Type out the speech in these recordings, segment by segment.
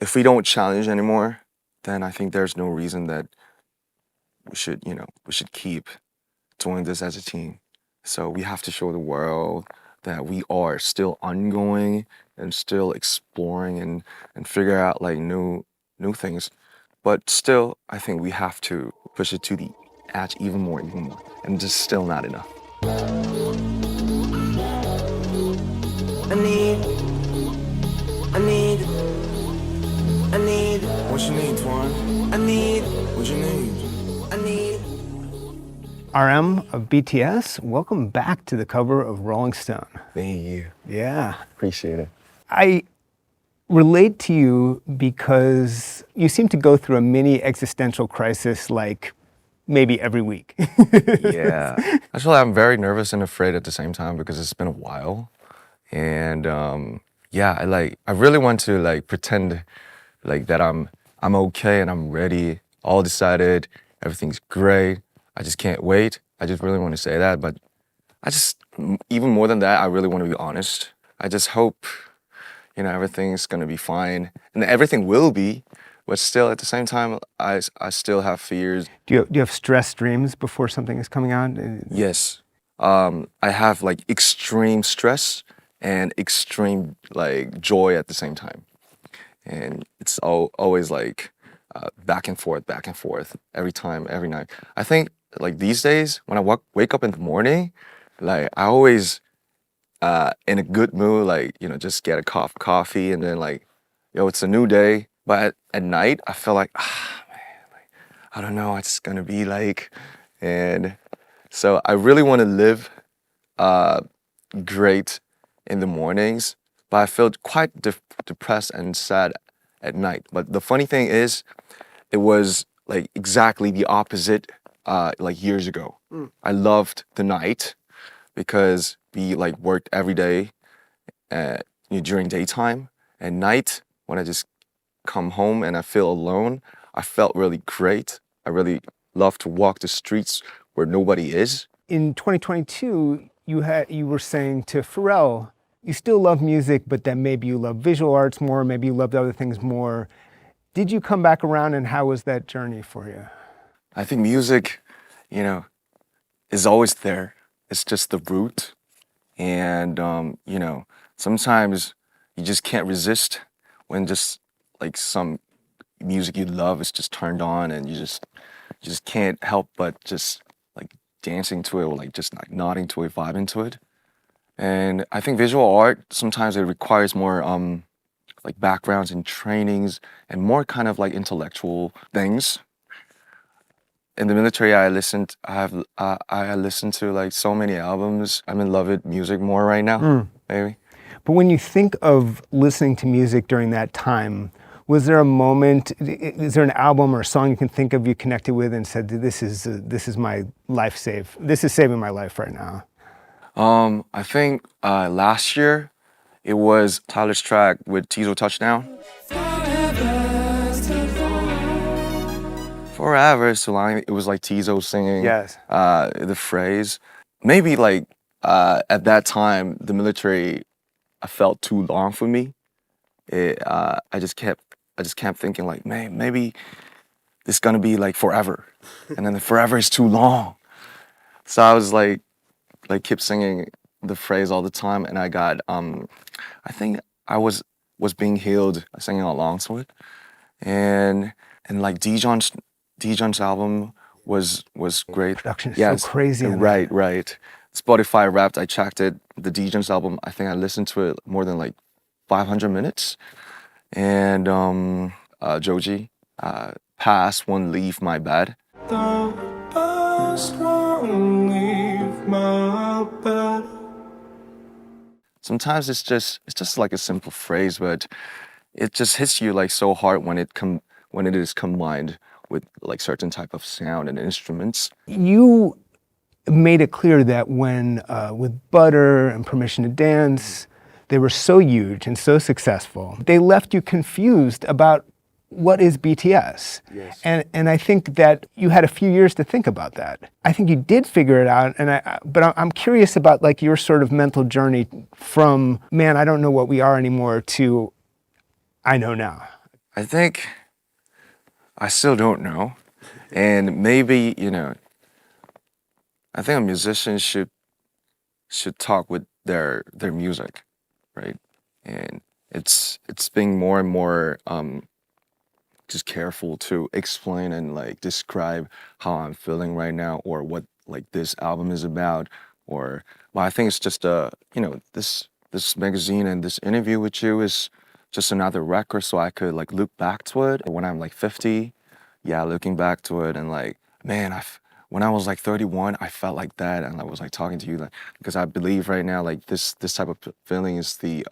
if we don't challenge anymore, then I think there's no reason that we should, we should keep doing this as a team. So we have to show the world that we are still ongoing and still exploring and figure out like new things. But still, I think we have to push it to the edge even more. And just still not enough. I need. What you need, Twan? I need. What you need? I need. RM of BTS, welcome back to the cover of Rolling Stone. Thank you. Yeah. Appreciate it. I relate to you because you seem to go through a mini existential crisis like maybe every week. Yeah. Actually, I'm very nervous and afraid at the same time because it's been a while. And yeah, I really want to like pretend like that I'm okay and I'm ready, all decided, everything's great. I just can't wait. I just really want to say that, but even more than that, I really want to be honest. I just hope, everything's gonna be fine, and everything will be, but still at the same time, I still have fears. Do you have stress dreams before something is coming out? Yes, I have like extreme stress and extreme like joy at the same time, and it's always like back and forth every time, every night. I think like these days when I wake up in the morning, like I always in a good mood, like just get a cup of coffee and then like, it's a new day. But at night I feel like man, like I don't know what it's gonna be like, and so I really want to live great in the mornings, but I feel quite depressed and sad at night. But the funny thing is, it was like exactly the opposite like years ago. I loved the night because we like worked every day during daytime, and night when I just come home and I feel alone, I felt really great. I really love to walk the streets where nobody is. In 2022, you were saying to Pharrell, you still love music, but then maybe you love visual arts more, maybe you loved other things more. Did you come back around, and how was that journey for you? I think music, is always there. It's just the root. And, sometimes you just can't resist when just like some music you love is just turned on, and you just can't help but just like dancing to it, or like just like nodding to it, vibing to it. And I think visual art, sometimes it requires more like backgrounds and trainings and more kind of like intellectual things. In the military, I listened to like so many albums. I'm in love with music more right now, maybe. But when you think of listening to music during that time, was there a moment, is there an album or a song you can think of you connected with and said, this is my life this is saving my life right now? I think last year it was Tyler's track with Tizo Touchdown. Forever is too long. It was like Tizo singing the phrase. Maybe like at that time, the military I felt too long for me. I just kept thinking like, man, maybe this is gonna be like forever, and then the forever is too long. So I was like kept singing the phrase all the time, and I got I think I was being healed singing along to it, and like Dijon's album was great. Production is so crazy. Right. Spotify Wrapped, I checked it. The Dijon's album, I think I listened to it more than like 500 minutes. And Joji, Past Won't Leave My Bed. The past won't leave my bed. Sometimes it's just like a simple phrase, but it just hits you like so hard when it is combined with like certain type of sound and instruments. You made it clear that when with Butter and Permission to Dance, they were so huge and so successful, they left you confused about what is BTS. Yes. And I think that you had a few years to think about that. I think you did figure it out, but I'm curious about like your sort of mental journey from, man, I don't know what we are anymore, to I know now. I think I still don't know. And maybe, you know, I think a musician should talk with their music, right? And it's being more and more just careful to explain and like describe how I'm feeling right now or what like this album is about or well I think it's just you know this magazine and this interview with you is just another record so I could like look back to it when I'm like 50. Yeah, looking back to it and like man when I was like 31 I felt like that and I was like talking to you like because I believe right now like this type of feeling is the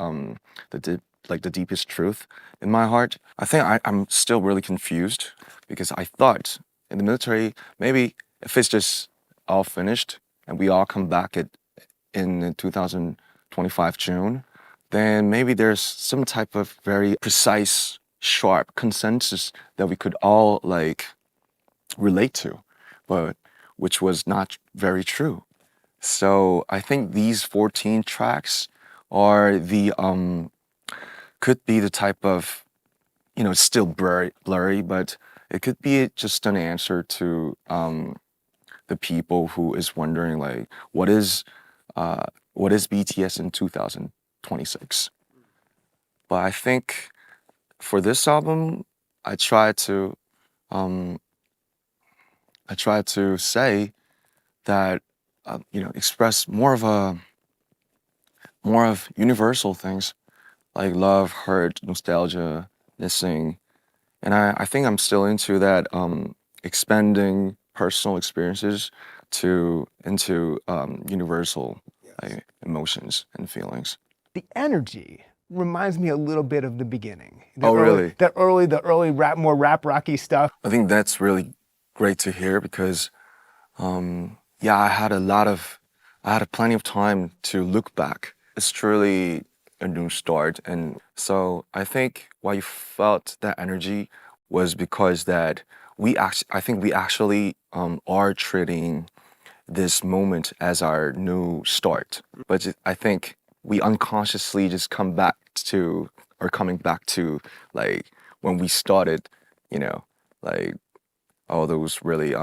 deep, like the deepest truth in my heart. I think I'm still really confused because I thought in the military, maybe if it's just all finished and we all come back in 2025 June, then maybe there's some type of very precise, sharp consensus that we could all like relate to, but which was not very true. So I think these 14 tracks are the could be the type of, you know, it's still blurry, but it could be just an answer to the people who is wondering like, what is BTS in 2026? But I think for this album, I try to um, I try to say that you know express more of universal things like love, hurt, nostalgia, missing. And I think I'm still into that expanding personal experiences to into universal like, emotions and feelings. The energy reminds me a little bit of the beginning. Oh, really? The early rap, more rap rocky stuff. I think that's really great to hear because yeah, I had plenty of time to look back. It's truly a new start. And so I think why you felt that energy was because that I think we actually are treating this moment as our new start. But I think we unconsciously just coming back to like when we started, you know, like all those really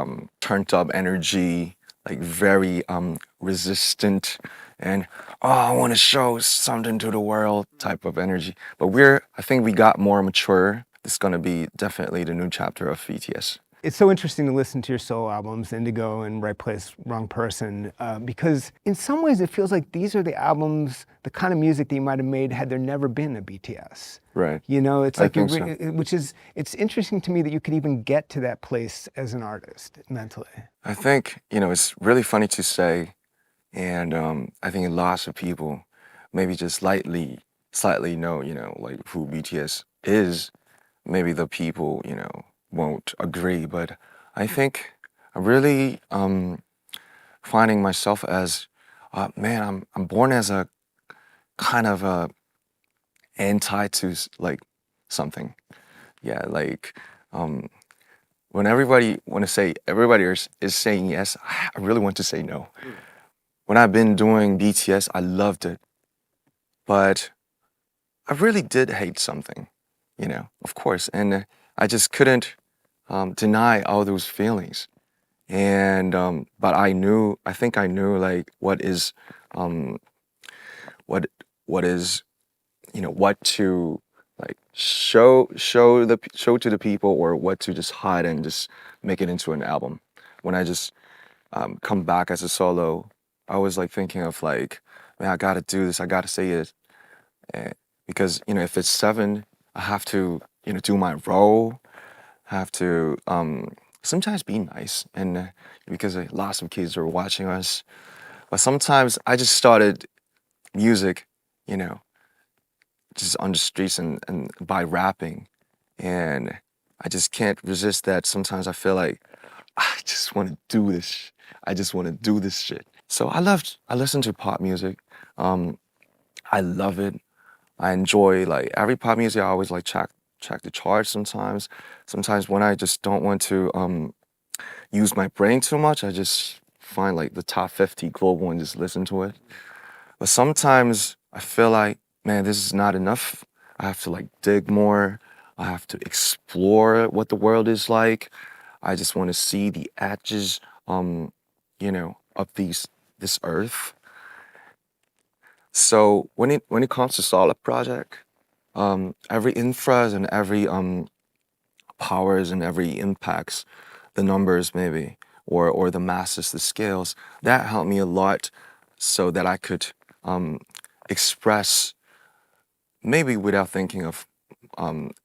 turned up energy, like very resistant and oh I want to show something to the world type of energy. But I think we got more mature. This is gonna be definitely the new chapter of BTS. It's so interesting to listen to your solo albums, Indigo and Right Place, Wrong Person, because in some ways it feels like these are the albums, the kind of music that you might have made had there never been a BTS. Right. You know, it's I like, think so. which is, it's interesting to me that you could even get to that place as an artist mentally. I think, you know, it's really funny to say, and I think lots of people maybe just slightly know, you know, like who BTS is. Maybe the people, you know, won't agree, but I think I'm really finding myself as, man, I'm born as a kind of a anti to like something. Yeah, like when everybody is saying yes, I really want to say no. When I've been doing BTS, I loved it, but I really did hate something, you know, of course, and I just couldn't deny all those feelings. And but I think I knew like um, what is, you know, what to like show to the people or what to just hide and just make it into an album. When I just come back as a solo, I was like thinking of like, man, I gotta do this, I gotta say it. Eh, because, you know, if it's 7, I have to, you know, do my role, have to sometimes be nice and because lots of kids are watching us. But sometimes I just started music, you know, just on the streets and by rapping. And I just can't resist that. Sometimes I feel like I just want to do this. I just want to do this shit. So I listen to pop music. I love it. I enjoy like every pop music. I always like check the charts sometimes. Sometimes when I just don't want to use my brain too much, I just find like the top 50 global and just listen to it. But sometimes I feel like, man, this is not enough. I have to like dig more. I have to explore what the world is like. I just want to see the edges, of this earth. So when it comes to solo project, every infras and every powers and every impacts, the numbers maybe, or the masses, the scales, that helped me a lot, so that I could express maybe without thinking of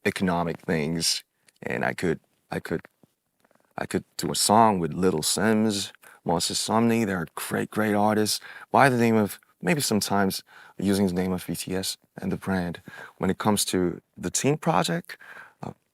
economic things, and I could I could do a song with Little Sims, Moses Somni. They're great artists by the name of, maybe sometimes using the name of BTS and the brand. When it comes to the team project,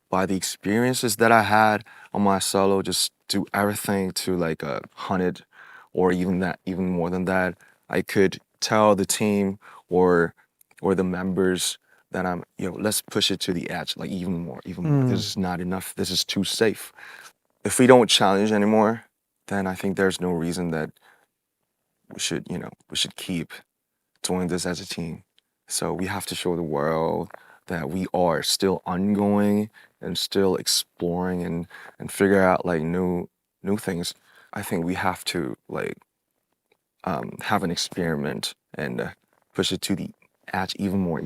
by the experiences that I had on my solo, just do everything to like 100, or even more than that. I could tell the team or the members that let's push it to the edge, like even more, even more. This is not enough. This is too safe. If we don't challenge anymore, then I think there's no reason that we should keep doing this as a team. So we have to show the world that we are still ongoing and still exploring and figure out like new things. I think we have to like have an experiment and push it to the edge even more,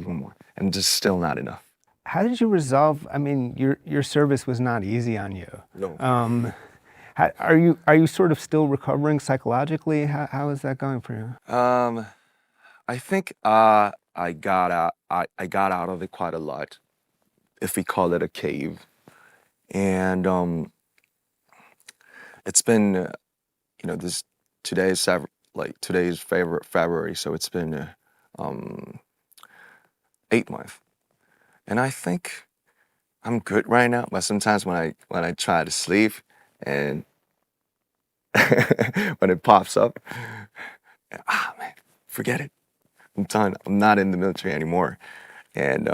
and just still not enough. How did you resolve? I mean, your service was not easy on you. No. Are you sort of still recovering psychologically? How is that going for you? I think I got out of it quite a lot, if we call it a cave. And it's been this today's favorite February, so it's been 8 months. And I think I'm good right now, but sometimes when I try to sleep and when it pops up, man, forget it. I'm done. I'm not in the military anymore. And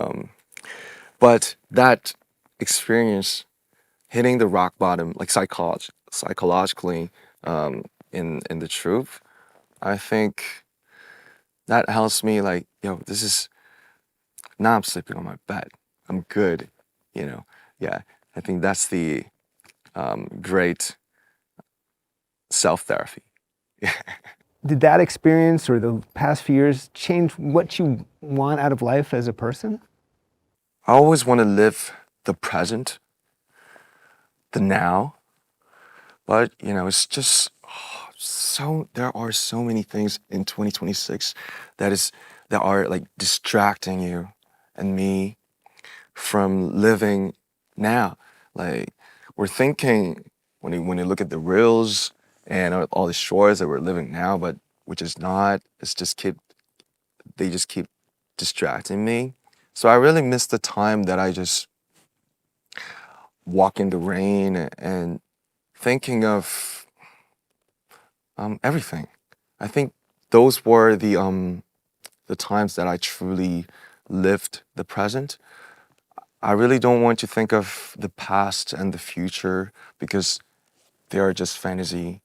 but that experience, hitting the rock bottom, like psychologically, in the truth, I think that helps me like, this is, now I'm sleeping on my bed. I'm good, you know. Yeah, I think that's the great self-therapy. Did that experience or the past few years change what you want out of life as a person? I always want to live the present, the now, but it's just there are so many things in 2026 that are like distracting you and me from living now. Like, we're thinking, when you look at the reels and all the shores that we're living now, but which is not. They just keep distracting me. So I really miss the time that I just walk in the rain and thinking of everything. I think those were the times that I truly lived the present. I really don't want to think of the past and the future, because they are just fantasy.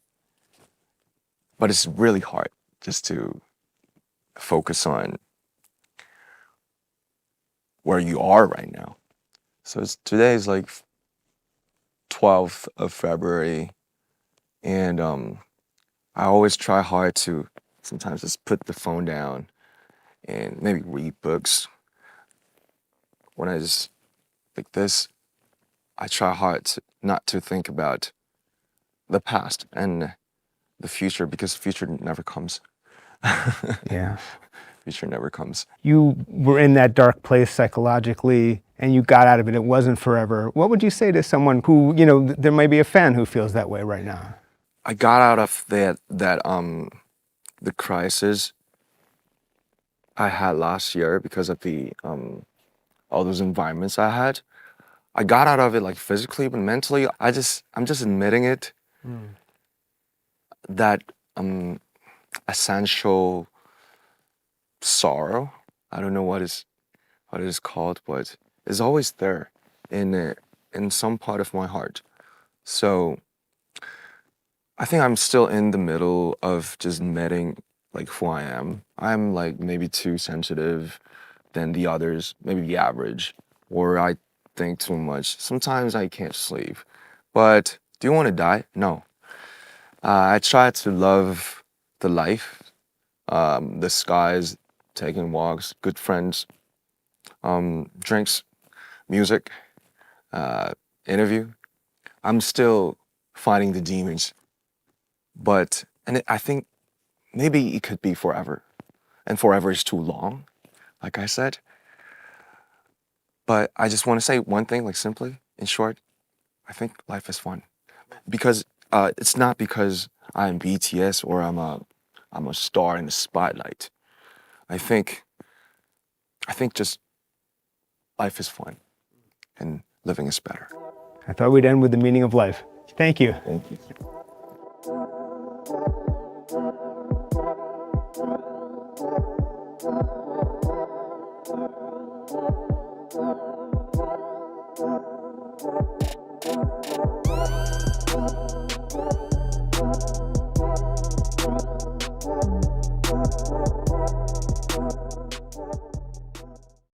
But it's really hard just to focus on where you are right now. So today is like 12th of February, and I always try hard to sometimes just put the phone down and maybe read books. When I just like this, I try hard not to think about the past and the future, because the future never comes. Yeah. Future never comes. You were in that dark place psychologically and you got out of it. It wasn't forever. What would you say to someone who, there may be a fan who feels that way right now? I got out of the crisis I had last year because of the all those environments I had. I got out of it like physically, but mentally, I'm just admitting it. That essential sorrow, I don't know what it is called, but it's always there in some part of my heart. So I think I'm still in the middle of just admitting like who I am. I'm like maybe too sensitive than the others, maybe the average, or I think too much. Sometimes I can't sleep. But do you want to die? No. I try to love the life, the skies, taking walks, good friends, drinks, music, interview. I'm still fighting the demons. I think maybe it could be forever. And forever is too long, like I said. But I just want to say one thing, like simply, in short, I think life is fun. Because it's not because I'm BTS or I'm a star in the spotlight. I think just life is fun and living is better. I thought we'd end with the meaning of life. Thank you. Thank you.